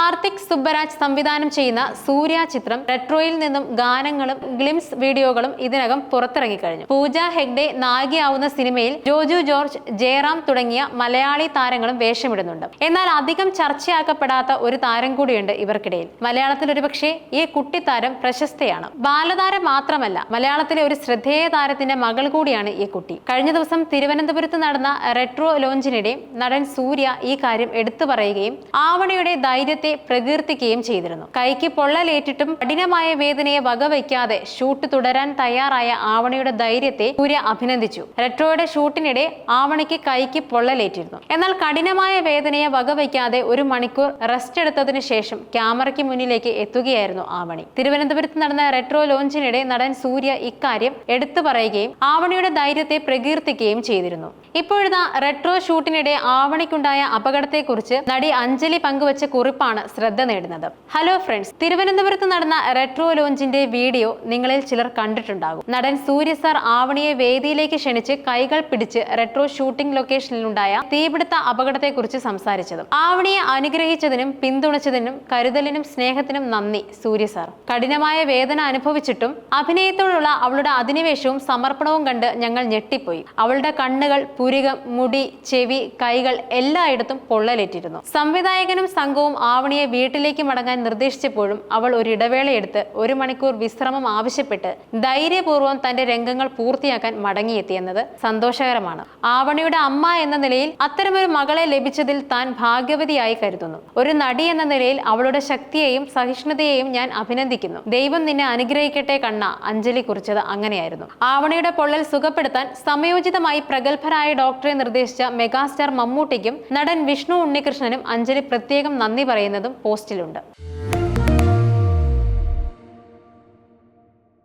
കാർത്തിക് സുബ്ബരാജ് സംവിധാനം ചെയ്യുന്ന സൂര്യ ചിത്രം റെട്രോയിൽ നിന്നും ഗാനങ്ങളും ഗ്ലിംസ് വീഡിയോകളും ഇതിനകം പുറത്തിറങ്ങിക്കഴിഞ്ഞു. പൂജ ഹെഗ്ഡെ നായികയാവുന്ന സിനിമയിൽ ജോജു ജോർജ്, ജയറാം തുടങ്ങിയ മലയാളി താരങ്ങളും വേഷമിടുന്നുണ്ട്. എന്നാൽ അധികം ചർച്ചയാക്കപ്പെടാത്ത ഒരു താരം കൂടിയുണ്ട് ഇവർക്കിടയിൽ. മലയാളത്തിൽ ഒരുപക്ഷെ ഈ കുട്ടിത്താരം പ്രശസ്തയാണ്. ബാലതാരം മാത്രമല്ല, മലയാളത്തിലെ ഒരു ശ്രദ്ധേയ താരത്തിന്റെ മകൾ കൂടിയാണ് ഈ കുട്ടി. കഴിഞ്ഞ ദിവസം തിരുവനന്തപുരത്ത് നടന്ന റെട്രോ ലോഞ്ചിനിടെ നടൻ സൂര്യ ഈ കാര്യം എടുത്തു പറയുകയും ആവണിയുടെ ധൈര്യത്തെ പ്രകീർത്തിക്കുകയും ചെയ്തിരുന്നു. കൈക്ക് പൊള്ളലേറ്റിട്ടും കഠിനമായ വേദനയെ വകവയ്ക്കാതെ ഷൂട്ട് തുടരാൻ തയ്യാറായ ആവണിയുടെ ധൈര്യത്തെ സൂര്യ അഭിനന്ദിച്ചു. റെട്രോയുടെ ഷൂട്ടിനിടെ ആവണിക്ക് കൈക്ക് പൊള്ളലേറ്റിരുന്നു. എന്നാൽ കഠിനമായ വേദനയെ വകവയ്ക്കാതെ 1 മണിക്കൂർ റെസ്റ്റ് എടുത്തതിനു ശേഷം ക്യാമറയ്ക്ക് മുന്നിലേക്ക് എത്തുകയായിരുന്നു ആവണി. തിരുവനന്തപുരത്ത് നടന്ന റെട്രോ ലോഞ്ചിനിടെ നടൻ സൂര്യ ഇക്കാര്യം എടുത്തു പറയുകയും ആവണിയുടെ ധൈര്യത്തെ പ്രകീർത്തിക്കുകയും ചെയ്തിരുന്നു. ഇപ്പോഴത്തെ റെട്രോ ഷൂട്ടിനിടെ ആവണിക്കുണ്ടായ അപകടത്തെക്കുറിച്ച് നടി അഞ്ജലി പങ്കുവച്ച കുറിപ്പാണ് ശ്രദ്ധ നേടുന്നത്. ഹലോ ഫ്രണ്ട്സ്, തിരുവനന്തപുരത്ത് നടന്ന റെട്രോ ലോഞ്ചിന്റെ വീഡിയോ നിങ്ങളിൽ ചിലർ കണ്ടിട്ടുണ്ടാകും. നടൻ സൂര്യ സാർ ആവണിയെ വേദിയിലേക്ക് ക്ഷണിച്ച് കൈകൾ പിടിച്ച് റെട്രോ ഷൂട്ടിംഗ് ലൊക്കേഷനിലുണ്ടായ തീപിടുത്ത അപകടത്തെക്കുറിച്ച് സംസാരിച്ചതും ആവണിയെ അനുഗ്രഹിച്ചതിനും പിന്തുണച്ചതിനും കരുതലിനും സ്നേഹത്തിനും നന്ദി സൂര്യ സാർ. കഠിനമായ വേദന അനുഭവിച്ചിട്ടും അഭിനയത്തോടുള്ള അവളുടെ അധിനിവേശവും സമർപ്പണവും കണ്ട് ഞങ്ങൾ ഞെട്ടിപ്പോയി. അവളുടെ കണ്ണുകൾ, പുരികം, മുടി, ചെവി, കൈകൾ എല്ലായിടത്തും പൊള്ളലേറ്റിരുന്നു. സംവിധായകനും സംഘവും ആവണിയെ വീട്ടിലേക്ക് മടങ്ങാൻ നിർദ്ദേശിച്ചപ്പോഴും അവൾ ഒരു ഇടവേളയെടുത്ത് 1 മണിക്കൂർ വിശ്രമം ആവശ്യപ്പെട്ട് ധൈര്യപൂർവ്വം തന്റെ രംഗങ്ങൾ പൂർത്തിയാക്കാൻ മടങ്ങിയെത്തിയെന്നത് സന്തോഷകരമാണ്. ആവണിയുടെ അമ്മ എന്ന നിലയിൽ അത്തരമൊരു മകളെ ലഭിച്ചതിൽ താൻ ഭാഗ്യവതിയായി കരുതുന്നു. ഒരു നടി എന്ന നിലയിൽ അവളുടെ ശക്തിയെയും സഹിഷ്ണുതയെയും ഞാൻ അഭിനന്ദിക്കുന്നു. ദൈവം നിന്നെ അനുഗ്രഹിക്കട്ടെ കണ്ണ. അഞ്ജലി കുറിച്ചത് അങ്ങനെയായിരുന്നു. ആവണിയുടെ പൊള്ളൽ സുഖപ്പെടുത്താൻ സമയോചിതമായി പ്രഗത്ഭരായ ഡോക്ടറെ നിർദ്ദേശിച്ച മെഗാസ്റ്റാർ മമ്മൂട്ടിക്കും നടൻ വിഷ്ണു ഉണ്ണികൃഷ്ണനും അഞ്ജലി പ്രത്യേകം നന്ദി പറയുന്നതും പോസ്റ്റിലുണ്ട്.